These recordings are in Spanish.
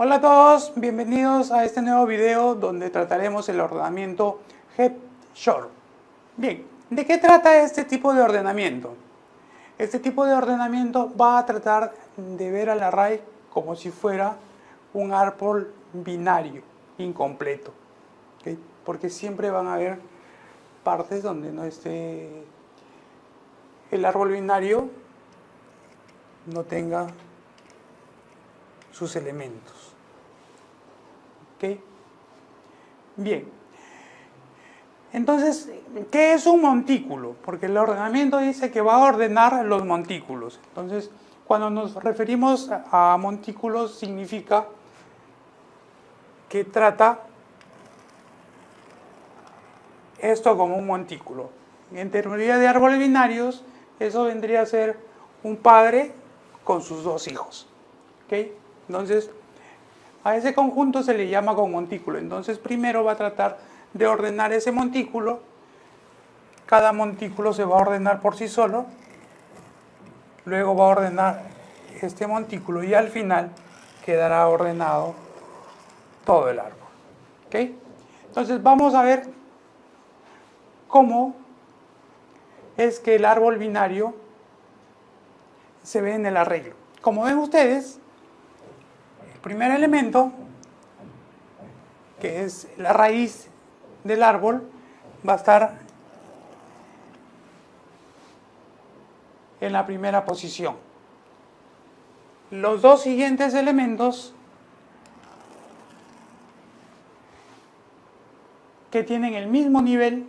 Hola a todos, bienvenidos a este nuevo video donde trataremos el ordenamiento Hep-Shor. Bien, ¿de qué trata este tipo de ordenamiento? Este tipo de ordenamiento va a tratar de ver al array como si fuera un árbol binario incompleto, ¿okay? Porque siempre van a haber partes donde no esté el árbol binario, no tenga sus elementos. ¿Okay? Bien, entonces, ¿qué es un montículo? Porque el ordenamiento dice que va a ordenar los montículos. Entonces, cuando nos referimos a montículos, significa que trata esto como un montículo. En teoría de árboles binarios, eso vendría a ser un padre con sus dos hijos. ¿Okay? Entonces, a ese conjunto se le llama como montículo. Entonces primero va a tratar de ordenar ese montículo. Cada montículo se va a ordenar por sí solo. Luego va a ordenar este montículo y al final quedará ordenado todo el árbol. ¿Okay? Entonces vamos a ver cómo es que el árbol binario se ve en el arreglo. Como ven ustedes, el primer elemento, que es la raíz del árbol, va a estar en la primera posición. Los dos siguientes elementos que tienen el mismo nivel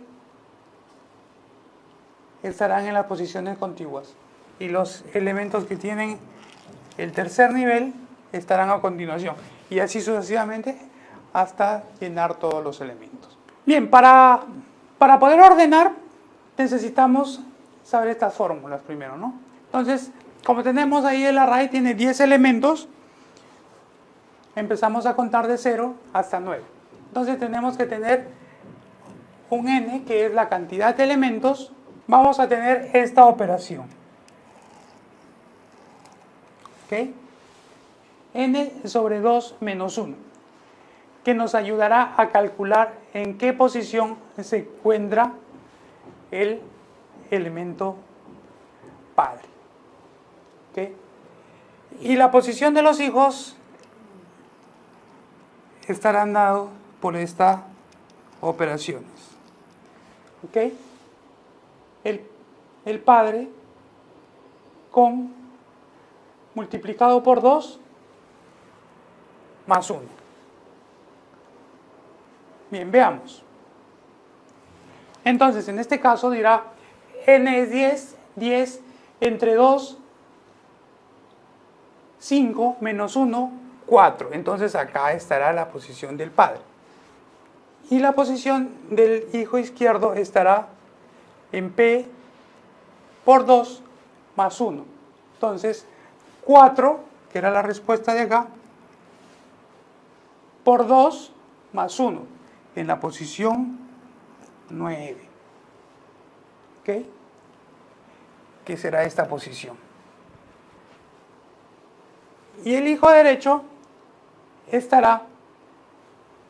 estarán en las posiciones contiguas y los elementos que tienen el tercer nivel estarán a continuación y así sucesivamente hasta llenar todos los elementos. Bien, para poder ordenar necesitamos saber estas fórmulas primero, ¿no? Entonces, como tenemos ahí el array tiene 10 elementos, empezamos a contar de 0 hasta 9. Entonces tenemos que tener un n, que es la cantidad de elementos. Vamos a tener esta operación. ¿Ok? N sobre 2 menos 1, que nos ayudará a calcular en qué posición se encuentra el elemento padre. ¿Okay? Y la posición de los hijos estarán dados por estas operaciones. ¿Okay? El padre multiplicado por 2 más 1. Bien, veamos. Entonces, en este caso dirá n es 10, 10 entre 2, 5 menos 1, 4. Entonces acá estará la posición del padre. Y la posición del hijo izquierdo estará en p por 2 más 1. Entonces, 4, que era la respuesta de acá, por 2 más 1, en la posición 9. ¿Ok? Que será esta posición. Y el hijo derecho estará,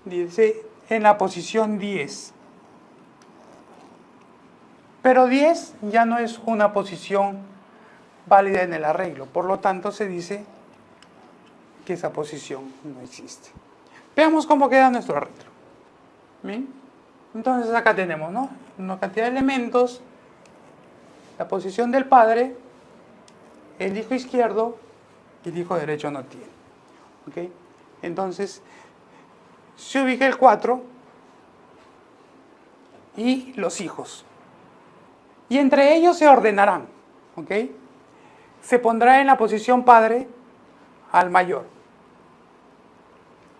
dice, en la posición 10. Pero 10 ya no es una posición válida en el arreglo, por lo tanto se dice que esa posición no existe. Veamos cómo queda nuestro arreglo. ¿Bien? Entonces acá tenemos, ¿no?, una cantidad de elementos, la posición del padre, el hijo izquierdo y el hijo derecho no tiene. ¿Okay? Entonces se ubica el 4 y los hijos. Y entre ellos se ordenarán. ¿Okay? Se pondrá en la posición padre al mayor.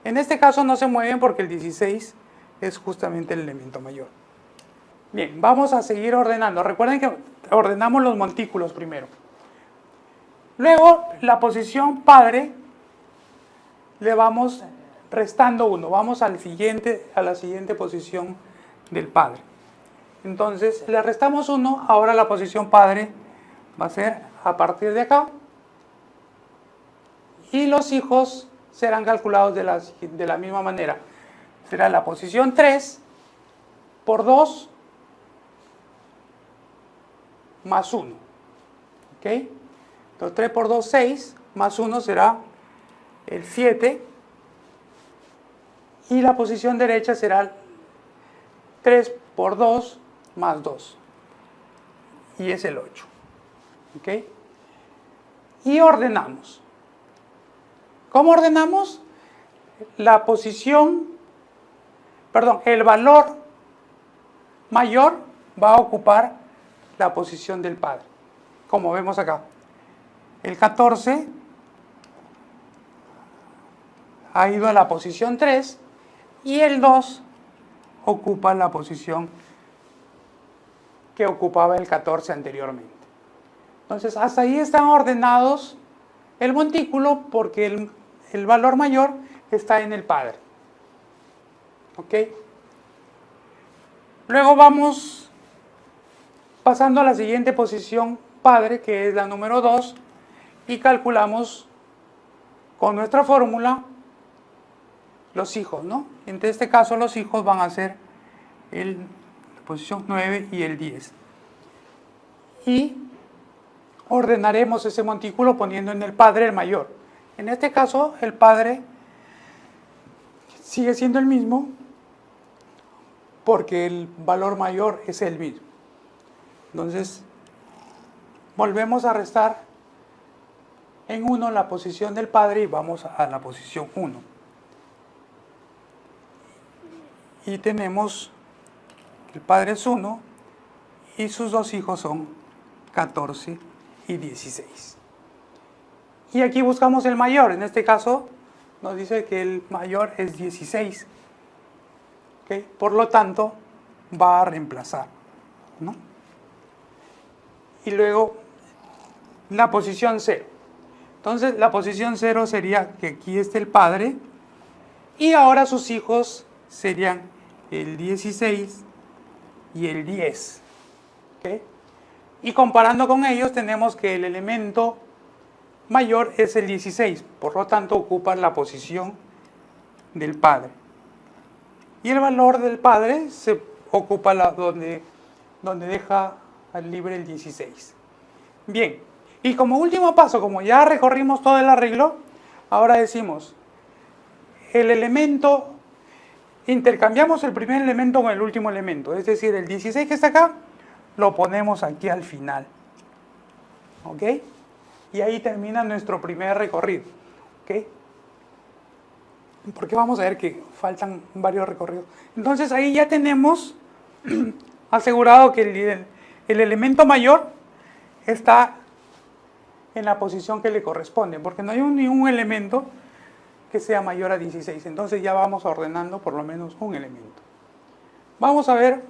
En este caso no se mueven porque el 16 es justamente el elemento mayor. Bien, vamos a seguir ordenando. Recuerden que ordenamos los montículos primero. Luego, la posición padre le vamos restando 1. Vamos a la siguiente posición del padre. Entonces, le restamos 1. Ahora la posición padre va a ser a partir de acá. Y los hijos serán calculados de la misma manera. Será la posición 3 por 2 más 1. ¿Ok? Entonces 3 por 2, 6, más 1 será el 7. Y la posición derecha será 3 por 2 más 2. Y es el 8. ¿Ok? Y ordenamos. ¿Cómo ordenamos? La posición, perdón, el valor mayor va a ocupar la posición del padre, como vemos acá. El 14 ha ido a la posición 3 y el 2 ocupa la posición que ocupaba el 14 anteriormente. Entonces, hasta ahí están ordenados el montículo porque el valor mayor está en el padre. ¿Ok? Luego vamos pasando a la siguiente posición padre, que es la número 2, y calculamos con nuestra fórmula los hijos, ¿no? En este caso los hijos van a ser la posición 9 y el 10. Y ordenaremos ese montículo poniendo en el padre el mayor. En este caso el padre sigue siendo el mismo porque el valor mayor es el mismo. Entonces volvemos a restar en 1 la posición del padre y vamos a la posición 1. Y tenemos que el padre es 1 y sus dos hijos son 14 y 16. Y aquí buscamos el mayor. En este caso nos dice que el mayor es 16. ¿Okay? Por lo tanto, va a reemplazar, ¿no? Y luego la posición 0. Entonces la posición 0 sería que aquí esté el padre y ahora sus hijos serían el 16 y el 10. ¿Okay? Y comparando con ellos tenemos que el elemento mayor es el 16, por lo tanto ocupa la posición del padre. Y el valor del padre se ocupa donde deja libre el 16. Bien, y como último paso, como ya recorrimos todo el arreglo, ahora decimos, el elemento, intercambiamos el primer elemento con el último elemento, es decir, el 16 que está acá, lo ponemos aquí al final. ¿Ok? Y ahí termina nuestro primer recorrido. ¿Ok? Porque vamos a ver que faltan varios recorridos. Entonces ahí ya tenemos asegurado que el elemento mayor está en la posición que le corresponde, porque no hay ningún elemento que sea mayor a 16. Entonces ya vamos ordenando por lo menos un elemento. Vamos a ver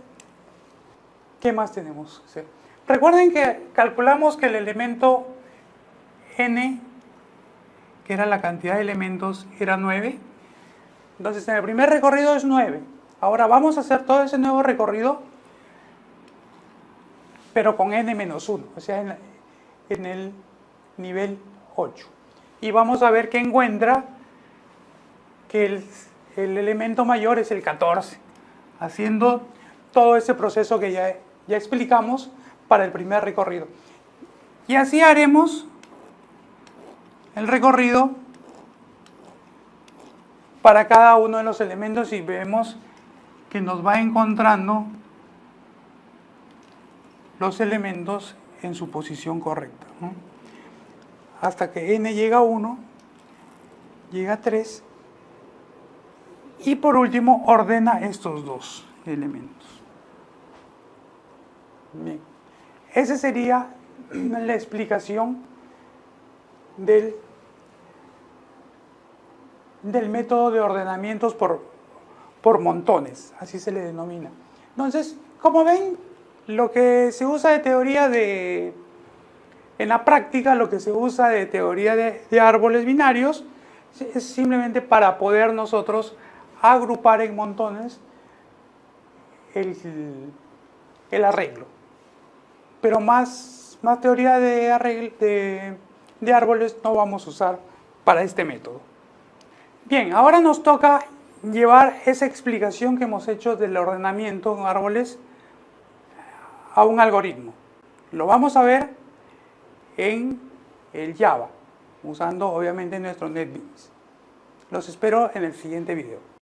qué más tenemos que hacer. Recuerden que calculamos que el elemento n, que era la cantidad de elementos, era 9. Entonces en el primer recorrido es 9. Ahora vamos a hacer todo ese nuevo recorrido, pero con n-1, o sea, en el nivel 8. Y vamos a ver que encuentra que el elemento mayor es el 14, haciendo todo ese proceso que ya explicamos para el primer recorrido. Y así haremos el recorrido para cada uno de los elementos y vemos que nos va encontrando los elementos en su posición correcta, ¿no? Hasta que n llega a 1, llega a 3 y por último ordena estos dos elementos. Bien, esa sería la explicación del método de ordenamientos por montones, así se le denomina. Entonces, como ven, lo que se usa de teoría en la práctica, lo que se usa de teoría de árboles binarios es simplemente para poder nosotros agrupar en montones el arreglo. Pero más teoría de árboles no vamos a usar para este método. Bien, ahora nos toca llevar esa explicación que hemos hecho del ordenamiento en árboles a un algoritmo. Lo vamos a ver en el Java, usando obviamente nuestro NetBeans. Los espero en el siguiente video.